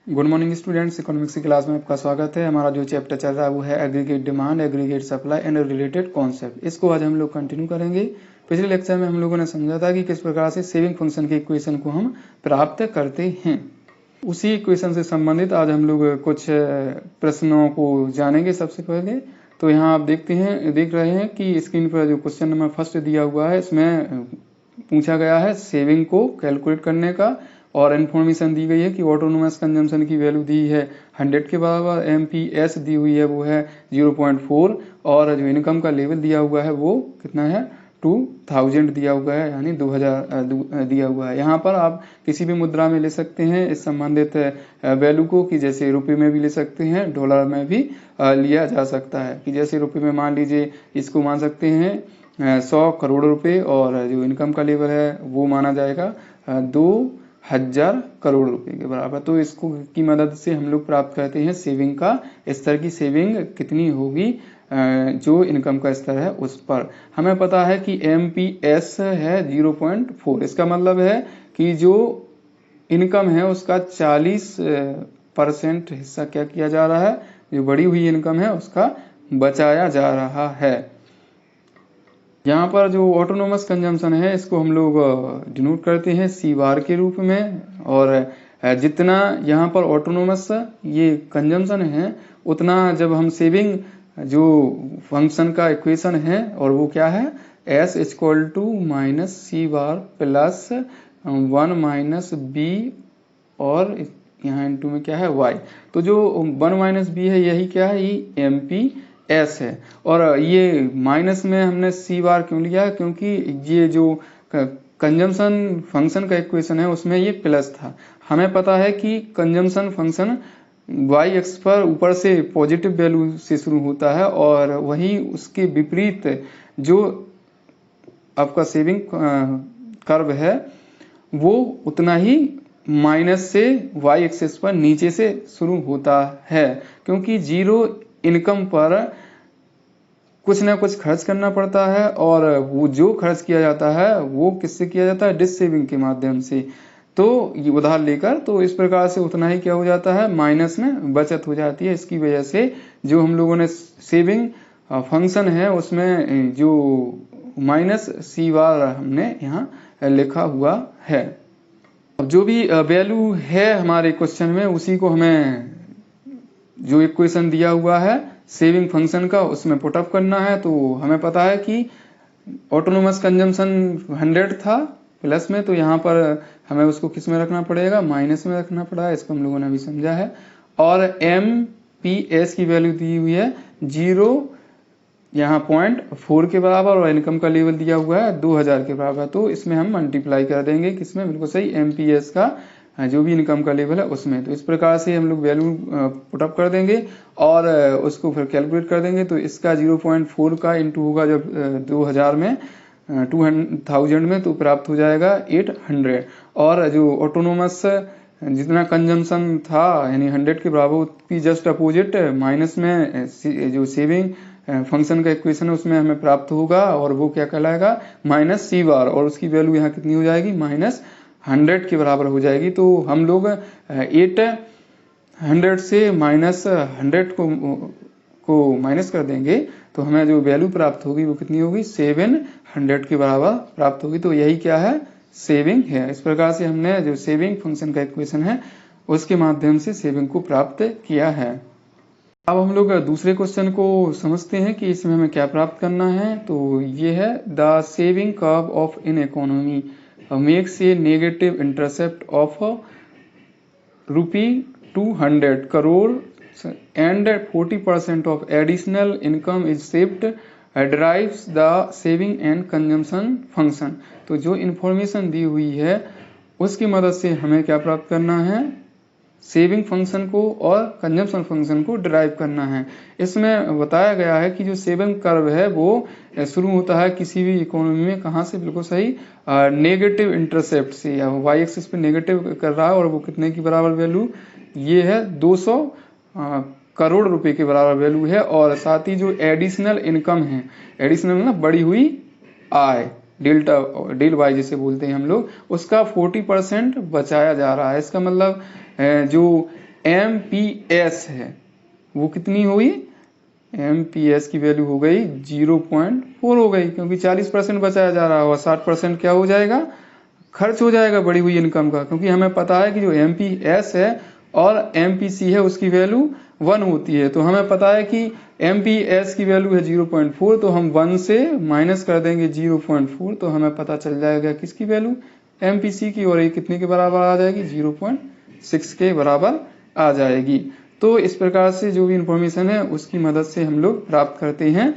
Good morning students, economics की class में आपका स्वागत है। हमारा जो चैप्टर चल रहा है वो है aggregate demand, aggregate supply and related concept. इसको आज हम लोग कंटिन्यू करेंगे। पिछले लेक्चर में हम लोगों ने समझा था कि किस प्रकार से सेविंग फंक्शन के इक्वेशन को हम प्राप्त करते हैं। उसी इक्वेशन से संबंधित आज हम लोग कुछ प्रश्नों को जानेंगे। सबसे पहले तो यहाँ आप देख रहे हैं कि स्क्रीन पर जो क्वेश्चन नंबर फर्स्ट दिया हुआ है इसमें पूछा गया है सेविंग को कैलकुलेट करने का, और इन्फॉर्मेशन दी गई है कि ऑटोनोमस कंजम्पशन की वैल्यू दी है 100 के बराबर, एमपीएस दी हुई है वो है 0.4, और जो इनकम का लेवल दिया हुआ है वो कितना है 2000 दिया हुआ है, यानी 2000 दिया हुआ है। यहाँ पर आप किसी भी मुद्रा में ले सकते हैं इस संबंधित वैल्यू को, कि जैसे रुपये में भी ले सकते हैं, डॉलर में भी लिया जा सकता है। कि जैसे रुपये में मान लीजिए इसको मान सकते हैं 100 करोड़ रुपए, और जो इनकम का लेवल है वो माना जाएगा 2000 करोड़ रुपए के बराबर। तो इसको की मदद से हम लोग प्राप्त करते हैं सेविंग का स्तर, की सेविंग कितनी होगी जो इनकम का स्तर है उस पर। हमें पता है कि एमपीएस है 0.4। इसका मतलब है कि जो इनकम है उसका 40% हिस्सा क्या किया जा रहा है, जो बढ़ी हुई इनकम है उसका बचाया जा रहा है। यहाँ पर जो ऑटोनोमस कंजम्पशन है इसको हम लोग डिनोट करते हैं सी बार के रूप में, और जितना यहाँ पर ऑटोनोमस ये कंजम्पशन है उतना जब हम सेविंग जो फंक्शन का इक्वेशन है, और वो क्या है S = minus C bar plus 1 minus B, और यहाँ इनटू में क्या है y। तो जो 1 माइनस बी है यही क्या है, ये एमपी एस है। और ये माइनस में हमने सी बार क्यों लिया, क्योंकि ये जो कंजम्पशन फंक्शन का इक्वेशन है उसमें ये प्लस था। हमें पता है कि कंजम्पशन फंक्शन वाई एक्स पर ऊपर से पॉजिटिव वैल्यू से शुरू होता है, और वही उसके विपरीत जो आपका सेविंग कर्व है वो उतना ही माइनस से वाई एक्सिस पर नीचे से शुरू होता है, क्योंकि जीरो इनकम पर कुछ ना कुछ खर्च करना पड़ता है, और वो जो खर्च किया जाता है वो किससे किया जाता है, डिस सेविंग के माध्यम से। तो ये उधार लेकर, तो इस प्रकार से उतना ही क्या हो जाता है, माइनस में बचत हो जाती है। इसकी वजह से जो हम लोगों ने सेविंग फंक्शन है उसमें जो माइनस सी बार हमने यहाँ लिखा हुआ है। अब जो भी वैल्यू है हमारे क्वेश्चन में उसी को हमें जो इक्वेशन दिया हुआ है सेविंग फंक्शन का उसमें पुटअप करना है। तो हमें पता है कि ऑटोनोमस कंजम्पशन 100 था प्लस में, तो यहाँ पर हमें उसको किस में रखना पड़ेगा, माइनस में रखना पड़ा है। इसको हम लोगों ने अभी समझा है। और एमपीएस की वैल्यू दी हुई है 0 यहाँ 0.4 के बराबर, और इनकम का लेवल दिया हुआ है 2000 के बराबर। तो इसमें हम मल्टीप्लाई कर देंगे किसमें, बिल्कुल सही, एमपीएस का जो भी इनकम का लेवल है उसमें। तो इस प्रकार से हम लोग वैल्यू पुटअप कर देंगे और उसको फिर कैलकुलेट कर देंगे। तो इसका 0.4 का इंटू होगा जब 2000 में 2000 में, तो प्राप्त हो जाएगा 800। और जो ऑटोनोमस जितना कंजम्पशन था यानी 100 के बराबर, उसकी जस्ट अपोजिट माइनस में जो सेविंग फंक्शन का इक्वेशन है उसमें हमें प्राप्त होगा, और वो क्या कहलाएगा, माइनस सी बार, और उसकी वैल्यू यहाँ कितनी हो जाएगी, -100 के बराबर हो जाएगी। तो हम लोग 800 से -100 को माइनस कर देंगे, तो हमें जो वैल्यू प्राप्त होगी वो कितनी होगी, 700 के बराबर प्राप्त होगी। तो यही क्या है, सेविंग है। इस प्रकार से हमने जो सेविंग फंक्शन का इक्वेशन है उसके माध्यम से सेविंग को प्राप्त किया है। अब हम लोग दूसरे क्वेश्चन को समझते हैं कि इसमें हमें क्या प्राप्त करना है। तो ये है the saving curve of in economy makes a negative intercept of ₹200 crore and 40% of additional income is saved derives the saving and consumption function। तो जो इन्फॉर्मेशन दी हुई है उसकी मदद से हमें क्या प्राप्त करना है, सेविंग फंक्शन को और कंजम्पशन फंक्शन को डिराइव करना है। इसमें बताया गया है कि जो सेविंग कर्व है वो शुरू होता है किसी भी इकोनॉमी में, कहाँ से, बिल्कुल सही, नेगेटिव इंटरसेप्ट से, या वाई एक्सिस पे नेगेटिव कर रहा है, और वो कितने की बराबर वैल्यू, ये है 200 करोड़ रुपए के बराबर वैल्यू है। और साथ ही जो एडिशनल इनकम है, एडिशनल ना बढ़ी हुई आय, डेल वाई जिसे बोलते हैं हम लोग, उसका 40% बचाया जा रहा है। इसका मतलब जो MPS है वो कितनी हुई, MPS की वैल्यू हो गई 0.4 हो गई, क्योंकि 40% बचाया जा रहा है और 60% क्या हो जाएगा, खर्च हो जाएगा बढ़ी हुई इनकम का। क्योंकि हमें पता है कि जो MPS है और MPC है उसकी वैल्यू 1 होती है, तो हमें पता है कि MPS की वैल्यू है 0.4, तो हम 1 से माइनस कर देंगे 0.4, तो हमें पता चल जाएगा किसकी वैल्यू, MPC की, और ये कितने के बराबर आ जाएगी, 0.6 के बराबर आ जाएगी। तो इस प्रकार से जो भी इंफॉर्मेशन है उसकी मदद से हम लोग प्राप्त करते हैं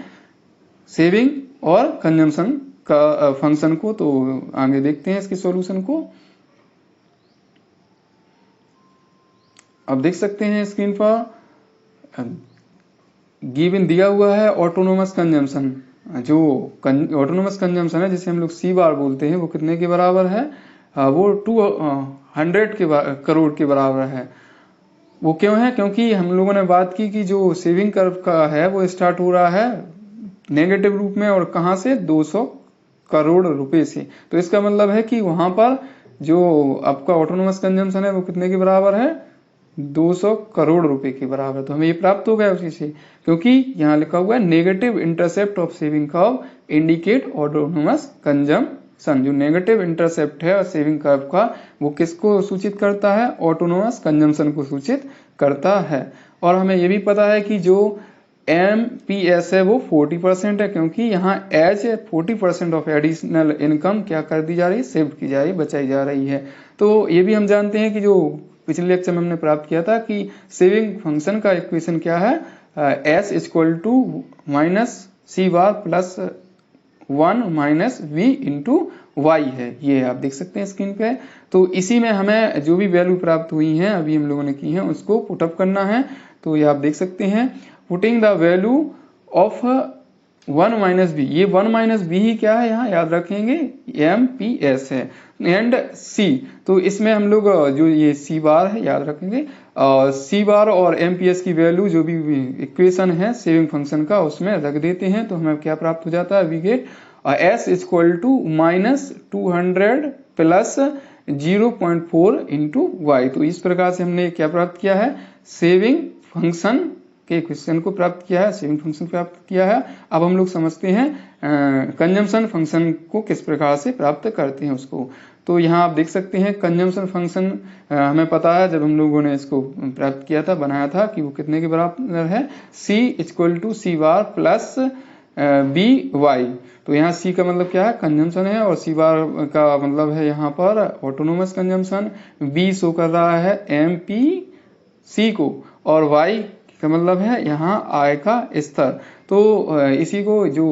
सेविंग और कंजम्पशन का फंक्शन को। तो आगे देखते हैं इसके सॉल्यूशन को। अब देख सकते हैं स्क्रीन पर गिवन दिया हुआ है ऑटोनोमस कंजम्पशन। जो ऑटोनोमस कंजम्पशन है जिसे हम लोग सी बार बोलते हैं वो कितने के बराबर है, वो 200 करोड़ के बराबर है। वो क्यों है, क्योंकि हम लोगों ने बात की कि जो सेविंग कर्व का है वो स्टार्ट हो रहा है नेगेटिव रूप में, और कहाँ से, 200 करोड़ रुपए से। तो इसका मतलब है कि वहां पर जो आपका ऑटोनोमस कंजम्पशन है वो कितने के बराबर है, 200 करोड़ रुपए के बराबर। तो हमें ये प्राप्त हो गया उसी से, क्योंकि यहाँ लिखा हुआ है negative intercept of saving curve indicate autonomous consumption. जो नेगेटिव इंटरसेप्ट है सेविंग कर्व का वो किसको सूचित करता है, ऑटोनोमस कंजम्पशन को सूचित करता है। और हमें ये भी पता है कि जो MPS है वो 40% है, क्योंकि यहाँ एज 40% ऑफ एडिशनल इनकम क्या कर दी जा रही है, सेव की जा रही है, बचाई जा रही है। तो ये भी हम जानते हैं कि जो पिछले लेक्चर में हमने प्राप्त किया था कि सेविंग फंक्शन का इक्वेशन क्या है, S equal to minus C bar plus 1 minus V into Y है। ये आप देख सकते हैं स्क्रीन पे। तो इसी में हमें जो भी वैल्यू प्राप्त हुई है अभी हम लोगों ने की है उसको पुटअप करना है। तो ये आप देख सकते हैं putting the value of 1 minus B, ये 1 माइनस बी ही क्या है, यहाँ याद रखेंगे MPS है, एंड C। तो इसमें हम लोग जो ये C बार है याद रखेंगे, C बार और MPS की वैल्यू जो भी इक्वेशन है सेविंग फंक्शन का उसमें रख देते हैं। तो हमें क्या प्राप्त हो जाता है, we get S equal to minus 200 plus 0.4 into Y. तो इस प्रकार से हमने क्या प्राप्त किया है, सेविंग फंक्शन के इक्वेशन को प्राप्त किया है, सेविंग फंक्शन प्राप्त किया है। अब हम लोग समझते हैं कंजम्पशन फंक्शन को किस प्रकार से प्राप्त करते हैं उसको। तो यहाँ आप देख सकते हैं कंजम्पशन फंक्शन हमें पता है जब हम लोगों ने इसको प्राप्त किया था, बनाया था, कि वो कितने के बराबर है, C equal to C bar plus B Y. तो यहाँ C का मतलब क्या है, कंजम्पशन है, और C बार का मतलब है यहाँ पर ऑटोनोमस कंजम्पशन। B शो कर रहा है MPC को, और Y का मतलब है यहाँ आय का स्तर। तो इसी को जो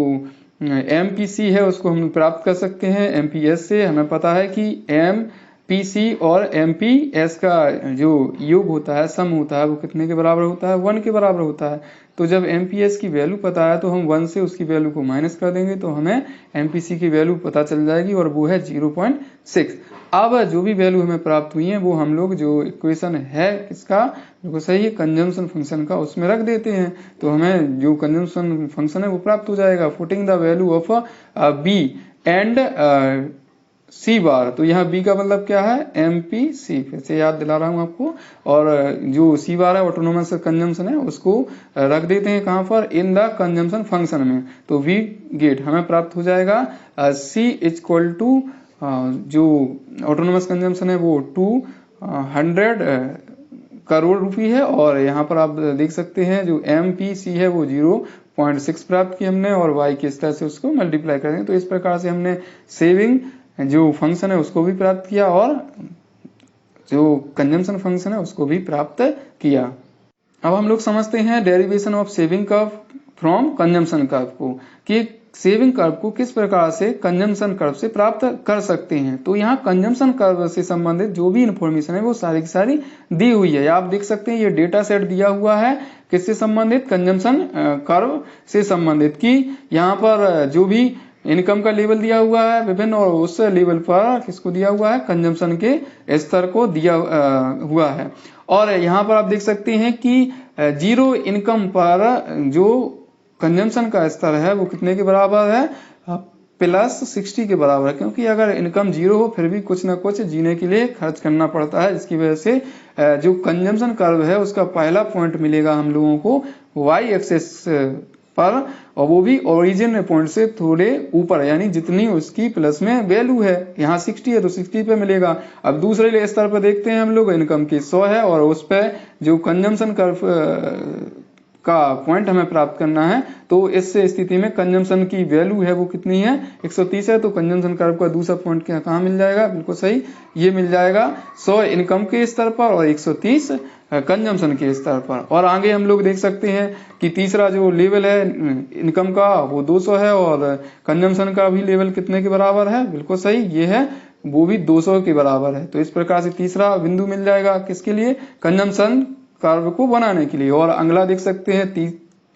MPC है उसको हम प्राप्त कर सकते हैं MPS से। हमें पता है कि MPC और MPS का जो योग होता है, सम होता है, वो कितने के बराबर होता है, 1 के बराबर होता है। तो जब MPS की वैल्यू पता है तो हम 1 से उसकी वैल्यू को माइनस कर देंगे, तो हमें MPC की वैल्यू पता चल जाएगी, और वो है 0.6। अब जो भी वैल्यू हमें प्राप्त हुई है वो हम लोग जो इक्वेशन है किसका, जो सही है कंजम्पशन फंक्शन का, उसमें रख देते हैं। तो हमें जो कंजम्पशन फंक्शन है वो प्राप्त हो जाएगा, putting the value of B and C बार। तो यहाँ B का मतलब क्या है, MPC, फिर से याद दिला रहा हूँ आपको। और जो C बार है ऑटोनोमस कंजम्पशन है उसको रख देते हैं कहाँ पर, इन द कंजम्पशन फंक्शन में। तो वी गेट हमें प्राप्त हो जाएगा C इक्वल टू जो ऑटोनोमस कंजम्पशन है वो 200 करोड़ रुपए है, और यहाँ पर आप देख सकते हैं जो MPC है वो 0.6 प्राप्त की हमने, और Y के स्तर से उसको मल्टीप्लाई करेंगे। तो इस प्रकार से हमने सेविंग जो फंक्शन है उसको भी प्राप्त किया, और जो कंजम्पशन फंक्शन है उसको भी प्राप्त किया। अब हम लोग समझते हैं derivation of saving curve from consumption curve को, कि सेविंग कर्व को किस प्रकार से कंजम्पशन कर्व से प्राप्त कर सकते हैं। तो यहाँ कंजम्पशन कर्व से संबंधित जो भी इंफॉर्मेशन है वो सारी की सारी दी हुई है। आप देख सकते हैं ये डेटा सेट दिया हुआ है किससे संबंधित, कंजम्पशन कर्व से संबंधित, कि यहाँ पर जो भी इनकम का लेवल दिया हुआ है विभिन्न, और उस लेवल पर किसको दिया हुआ है, कंजम्पशन के स्तर को दिया हुआ है। और यहाँ पर आप देख सकते हैं कि जीरो इनकम पर जो कंजम्पशन का स्तर है वो कितने के बराबर है, प्लस 60 के बराबर है, क्योंकि अगर इनकम 0 हो फिर भी कुछ ना कुछ जीने के लिए खर्च करना पड़ता है, जिसकी वजह से जो कंजम्पशन कर्व है उसका पहला पॉइंट मिलेगा हम लोगों को वाई एक्सेस पर, और वो भी ओरिजिन पॉइंट से थोड़े ऊपर, यानी जितनी उसकी प्लस में वैल्यू है, यहाँ 60 है तो 60 पे मिलेगा। अब दूसरे स्तर पर देखते हैं हम लोग, इनकम की 100 है और उस पर जो कंजम्पशन कर्व का पॉइंट हमें प्राप्त करना है, तो इस स्थिति में कंजम्पशन की वैल्यू है वो कितनी है 130 है, तो कंजम्पशन कर्व का दूसरा पॉइंट कहाँ मिल जाएगा, बिल्कुल सही, ये मिल जाएगा 100 इनकम के स्तर पर और 130 कंजम्पशन के स्तर पर। और आगे हम लोग देख सकते हैं कि तीसरा जो लेवल है इनकम का वो 200 है और कंजम्पशन का भी लेवल कितने के बराबर है, बिल्कुल सही, ये है वो भी 200 के बराबर है। तो इस प्रकार से तीसरा बिंदु मिल जाएगा किसके लिए, कंजम्पशन कर्व को बनाने के लिए। और अगला देख सकते हैं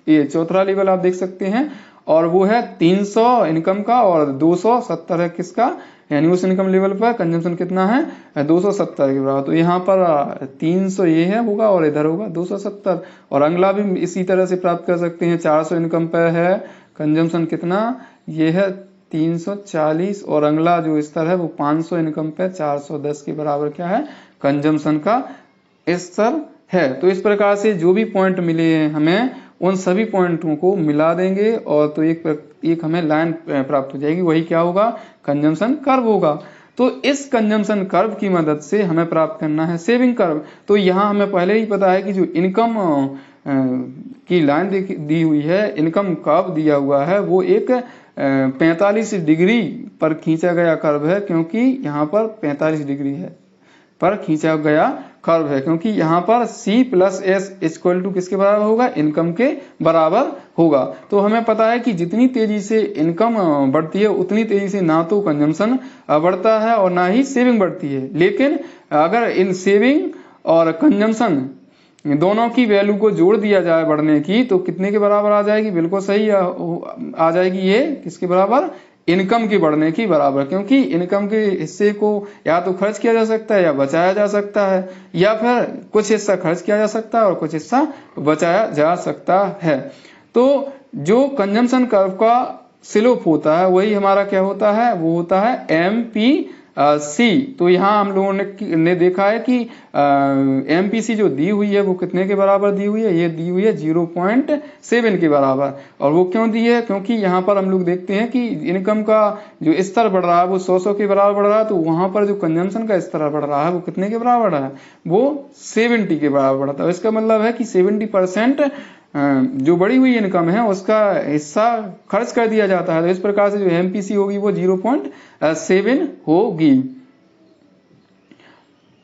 ये चौथा लेवल आप देख सकते हैं, और वो है 300 इनकम का और 270 है किसका, यानी उस इनकम लेवल पर कंजम्पशन कितना है 270 के बराबर। तो यहाँ पर 300 ये है होगा और इधर होगा 270। और अगला भी इसी तरह से प्राप्त कर सकते हैं, 400 इनकम पर है कंजम्पशन कितना, ये है 340, और अगला जो स्तर है वो 500 इनकम पे 410 के बराबर क्या है कंजम्पशन का स्तर है। तो इस प्रकार से जो भी पॉइंट मिले हैं हमें उन सभी पॉइंटों को मिला देंगे और तो एक हमें लाइन प्राप्त हो जाएगी, वही क्या होगा, कंजम्पशन कर्व होगा। तो इस कंजम्पशन कर्व की मदद से हमें प्राप्त करना है सेविंग कर्व। तो यहाँ हमें पहले ही पता है कि जो इनकम की लाइन दी हुई है, इनकम कर्व दिया हुआ है, वो एक 45 डिग्री पर खींचा गया कर्व है, क्योंकि यहाँ पर 45 डिग्री है पर खींचा गया कर्व है, क्योंकि यहाँ पर C plus S equal to किसके बराबर होगा, इनकम के बराबर होगा। तो हमें पता है कि जितनी तेजी से इनकम बढ़ती है उतनी तेजी से ना तो कंजम्पशन बढ़ता है और ना ही सेविंग बढ़ती है। लेकिन अगर इन सेविंग और कंजम्पशन दोनों की वैल्यू को जोड़ दिया जाए बढ़ने की, तो कितने के बराबर आ जाएगी, बिल्कुल सही आ जाएगी, ये किसके बराबर, इनकम की बढ़ने की बराबर। क्योंकि इनकम के हिस्से को या तो खर्च किया जा सकता है या बचाया जा सकता है, या फिर कुछ हिस्सा खर्च किया जा सकता है और कुछ हिस्सा बचाया जा सकता है। तो जो कंजम्पशन कर्व का स्लोप होता है वही हमारा क्या होता है, वो होता है MPC। तो यहाँ हम लोगों ने देखा है कि MPC जो दी हुई है वो कितने के बराबर दी हुई है, ये दी हुई है 0.7 के बराबर। और वो क्यों दी है, क्योंकि यहाँ पर हम लोग देखते हैं कि इनकम का जो स्तर बढ़ रहा है वो 100 के बराबर बढ़ रहा है, तो वहां पर जो कंजम्पशन का स्तर बढ़ रहा है वो कितने के बराबर बढ़ रहा है, वो 70 के बराबर बढ़ता है। इसका मतलब है कि 70% जो बढ़ी हुई इनकम है उसका हिस्सा खर्च कर दिया जाता है। तो इस प्रकार से जो MPC होगी वो 0.7 होगी।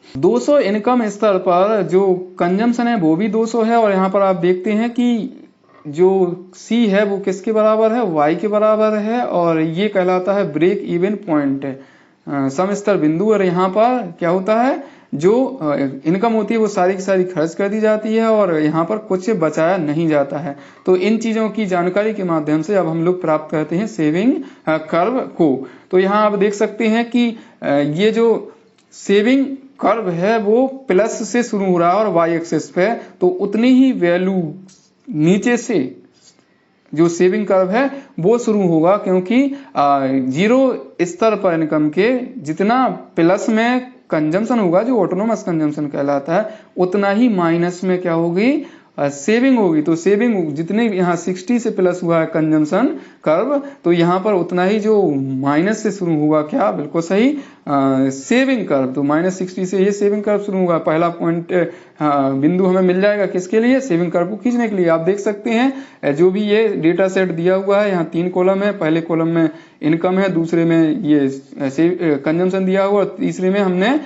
200 इनकम स्तर पर जो कंजम्पशन है वो भी 200 है, और यहाँ पर आप देखते हैं कि जो C है वो किसके बराबर है, Y के बराबर है, और ये कहलाता है ब्रेक इवन पॉइंट, सम स्तर बिंदु। और यहाँ पर क्या होता है, जो इनकम होती है वो सारी की सारी खर्च कर दी जाती है और यहाँ पर कुछ बचाया नहीं जाता है। तो इन चीजों की जानकारी के माध्यम से अब हम लोग प्राप्त करते हैं सेविंग कर्व को। तो यहाँ आप देख सकते हैं कि ये जो सेविंग कर्व है वो प्लस से शुरू हो रहा है और वाई एक्सिस पे, तो उतनी ही वैल्यू नीचे से जो सेविंग कर्व है वो शुरू होगा, क्योंकि 0 स्तर पर इनकम के जितना प्लस में कंजम्पशन होगा जो ऑटोनोमस कंजम्पशन कहलाता है, उतना ही माइनस में क्या होगी, सेविंग होगी। तो सेविंग जितने यहाँ 60 से प्लस हुआ है कंजम्पशन कर्व, तो यहाँ पर उतना ही जो माइनस से शुरू हुआ क्या, बिल्कुल सही, सेविंग कर्व। तो -60 से ये सेविंग कर्व शुरू हुआ, पहला पॉइंट बिंदु हमें मिल जाएगा किसके लिए, सेविंग कर्व को खींचने के लिए। आप देख सकते हैं जो भी ये डेटा सेट दिया हुआ है, यहाँ 3 कॉलम है, पहले कॉलम में इनकम है, दूसरे में ये कंजम्पशन दिया हुआ, और तीसरे में हमने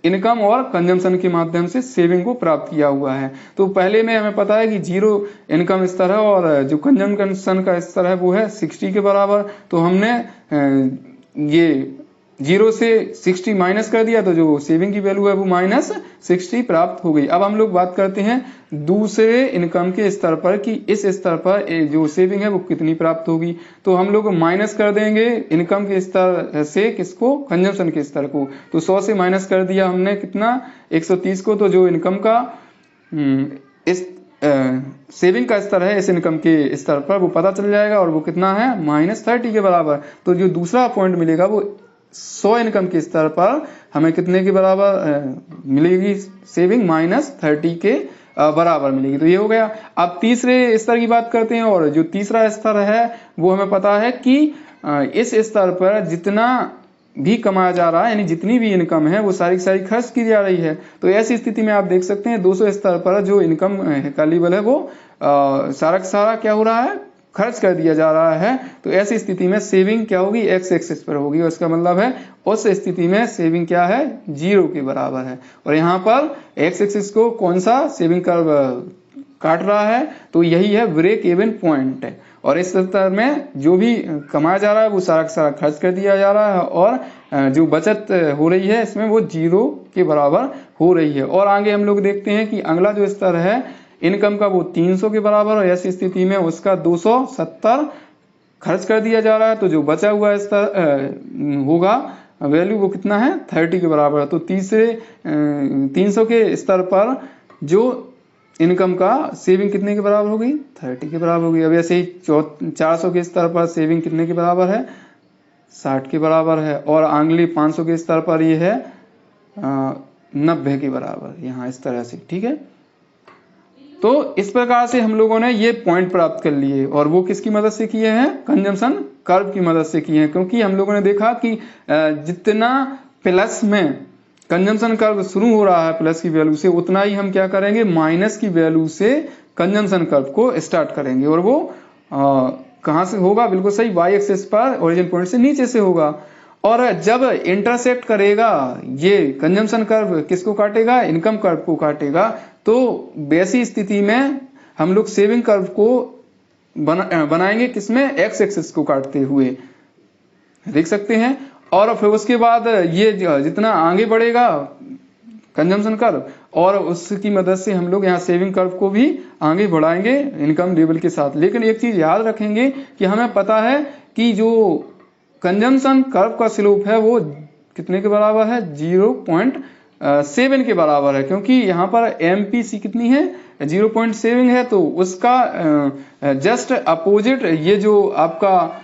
इनकम और कंजम्पशन के माध्यम से सेविंग को प्राप्त किया हुआ है। तो पहले में हमें पता है कि 0 इनकम स्तर है और जो कंजम्पशन का स्तर है वो है 60 के बराबर। तो हमने ये 0 से 60 माइनस कर दिया, तो जो सेविंग की वैल्यू है वो -60 प्राप्त हो गई। अब हम लोग बात करते हैं दूसरे इनकम के स्तर पर कि इस स्तर पर जो सेविंग है वो कितनी प्राप्त होगी। तो हम लोग माइनस कर देंगे इनकम के स्तर से किसको, कंजम्पशन के स्तर को। तो 100 से माइनस कर दिया हमने कितना, 130 को। तो जो इनकम का सेविंग का स्तर है इस इनकम के स्तर पर वो पता चल जाएगा, और वो कितना है -30 के बराबर। तो जो दूसरा पॉइंट मिलेगा वो 100 इनकम के स्तर पर हमें कितने के बराबर मिलेगी सेविंग, -30 के बराबर मिलेगी। तो ये हो गया। अब तीसरे स्तर की बात करते हैं, और जो तीसरा स्तर है वो हमें पता है कि इस स्तर पर जितना भी कमाया जा रहा है, यानी जितनी भी इनकम है वो सारी की सारी खर्च की जा रही है। तो ऐसी स्थिति में आप देख सकते हैं 200 स्तर पर जो इनकम का लेवल है वो सारा का सारा क्या हो रहा है, खर्च कर दिया जा रहा है। तो ऐसी स्थिति में सेविंग क्या होगी, एक्स एक्सिस पर होगी, और इसका मतलब है उस स्थिति में सेविंग क्या है, 0 के बराबर है। और यहाँ पर एक्स एक्सिस को कौन सा सेविंग कर्व काट रहा है, तो यही है ब्रेक इवन पॉइंट है। और इस स्तर में जो भी कमाया जा रहा है वो सारा का सारा खर्च कर दिया जा रहा है, और जो बचत हो रही है इसमें वो 0 के बराबर हो रही है। और आगे हम लोग देखते हैं कि अगला जो स्तर है इनकम का वो 300 के बराबर, और ऐसी स्थिति में उसका 270 खर्च कर दिया जा रहा है। तो जो बचा हुआ स्तर होगा वैल्यू वो कितना है, 30 के बराबर है। तो तीसरे 300 के स्तर पर जो इनकम का सेविंग कितने के बराबर होगी, 30 के बराबर होगी। अब ऐसे ही 400 के स्तर पर सेविंग कितने के बराबर है, 60 के बराबर है। और अगले 500 के स्तर पर ये है 90 के बराबर, यहाँ इस तरह से, ठीक है। तो इस प्रकार से हम लोगों ने ये पॉइंट प्राप्त कर लिए, और वो किसकी मदद से किए हैं, कंजम्पशन कर्व की मदद से किए हैं। क्योंकि हम लोगों ने देखा कि जितना प्लस में कंजम्पशन कर्व शुरू हो रहा है प्लस की वैल्यू से, उतना ही हम क्या करेंगे, माइनस की वैल्यू से कंजम्पशन कर्व को स्टार्ट करेंगे। और वो कहाँ से होगा, बिल्कुल सही, वाई एक्सिस पर ओरिजिन पॉइंट से नीचे से होगा। और जब इंटरसेक्ट करेगा ये कंजम्पशन कर्व किसको काटेगा, इनकम कर्व को काटेगा। तो वैसी स्थिति में हम लोग सेविंग कर्व को बनाएंगे किसमें, एक्स एक्सिस को काटते हुए, देख सकते हैं। और फिर उसके बाद ये जितना आगे बढ़ेगा कंजम्पशन कर्व, और उसकी मदद से हम लोग यहाँ सेविंग कर्व को भी आगे बढ़ाएंगे इनकम लेवल के साथ। लेकिन एक चीज याद रखेंगे कि हमें पता है कि जो कंजम्पशन कर्व का स्लोप है वो कितने के बराबर है, 0.7 के बराबर है। क्योंकि यहाँ पर MPC कितनी है, 0.7 है। तो उसका जस्ट अपोजिट ये जो आपका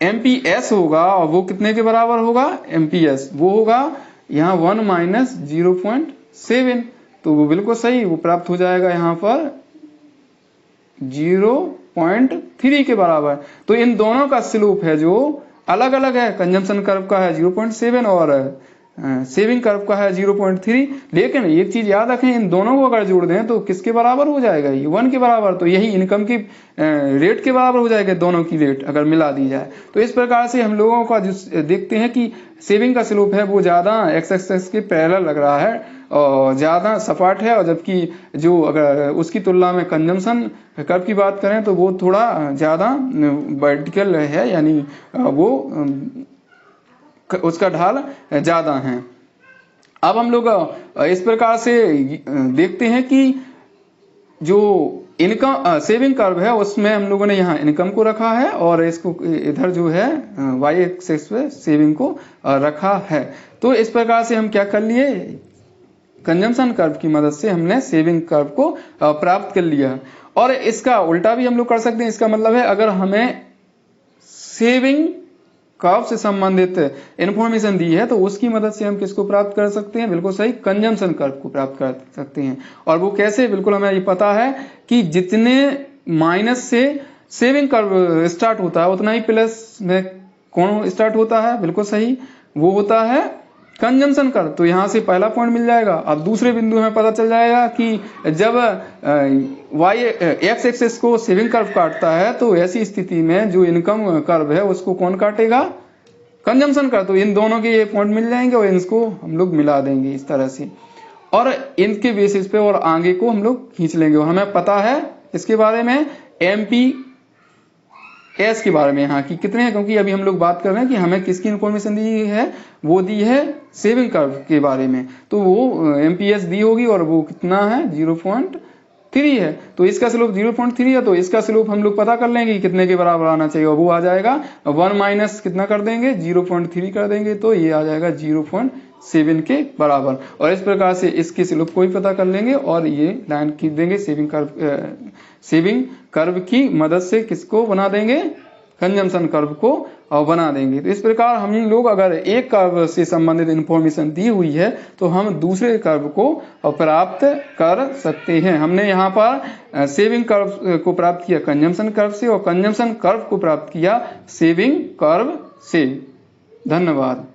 MPS होगा, और वो कितने के बराबर होगा, MPS वो होगा यहाँ 1 - 0.7। तो वो बिल्कुल सही, वो प्राप्त हो जाएगा यहाँ पर 0.3 के बराबर। तो इन दोनों का स्लोप है जो अलग अलग है, कंजम्पशन कर्व का है 0.7 और सेविंग कर्व का है 0.3। लेकिन एक चीज याद रखें, इन दोनों को अगर जोड़ दें तो किसके बराबर हो जाएगा, ये 1 के बराबर। तो यही इनकम की रेट के बराबर हो जाएगा, दोनों की रेट अगर मिला दी जाए। तो इस प्रकार से हम लोगों का जो देखते हैं कि सेविंग का स्लोप है वो ज्यादा एक्स एक्सिस के पैरेलल लग रहा है और ज्यादा सपाट है, और जबकि जो अगर उसकी तुलना में कंजम्पशन कर्व की बात करें तो वो थोड़ा ज्यादा वर्टिकल है, यानी वो उसका ढाल ज्यादा है। अब हम लोग इस प्रकार से देखते हैं कि जो इनकम सेविंग कर्व है उसमें हम लोगों ने यहाँ इनकम को रखा है, और इसको इधर जो है वाई एक्सिस पे सेविंग को रखा है। तो इस प्रकार से हम क्या कर लिए, कंजम्पशन कर्व की मदद से हमने सेविंग कर्व को प्राप्त कर लिया। और इसका उल्टा भी हम लोग कर सकते हैं। इसका मतलब है अगर हमें सेविंग कर्व से संबंधित इंफॉर्मेशन दी है तो उसकी मदद से हम किसको प्राप्त कर सकते हैं, बिल्कुल सही, कंजम्पशन कर्व को प्राप्त कर सकते हैं। और वो कैसे, बिल्कुल हमें ये पता है कि जितने माइनस से सेविंग कर्व स्टार्ट होता है उतना ही प्लस में कौन स्टार्ट होता है, बिल्कुल सही, वो होता है कंजम्पशन कर्व। तो यहाँ से पहला पॉइंट मिल जाएगा। अब दूसरे बिंदु में पता चल जाएगा कि जब वाई एक्स एक्सिस को सेविंग कर्व काटता है तो ऐसी स्थिति में जो इनकम कर्व है उसको कौन काटेगा, कंजम्पशन कर्व। तो इन दोनों के ये पॉइंट मिल जाएंगे और इसको हम लोग मिला देंगे इस तरह से, और इनके बेसिस पे और आगे को हम लोग खींच लेंगे। और हमें पता है इसके बारे में MPS के बारे में यहाँ की कितने हैं, क्योंकि अभी हम लोग बात कर रहे हैं कि हमें किसकी इंफॉर्मेशन दी है, वो दी है सेविंग कर्व के बारे में। तो वो MPS दी होगी और वो कितना है, 0.3 है। तो इसका स्लोप 0.3 है, तो इसका स्लोप हम लोग पता कर लेंगे कि कितने के बराबर आना चाहिए, वो आ जाएगा 1 माइनस कितना कर देंगे, 0.3 कर देंगे, तो ये आ जाएगा 0.3 7 के बराबर। और इस प्रकार से इसके स्लोप को भी पता कर लेंगे और ये लाइन खींच देंगे सेविंग कर्व की मदद से। किसको बना देंगे? कंजम्पशन कर्व को बना देंगे। तो इस प्रकार हम लोग अगर एक कर्व से संबंधित इंफॉर्मेशन दी हुई है तो हम दूसरे कर्व को प्राप्त कर सकते हैं। हमने यहाँ पर सेविंग कर्व को प्राप्त किया कंजम्पशन कर्व से और कंजम्पशन कर्व को प्राप्त किया सेविंग कर्व से। धन्यवाद।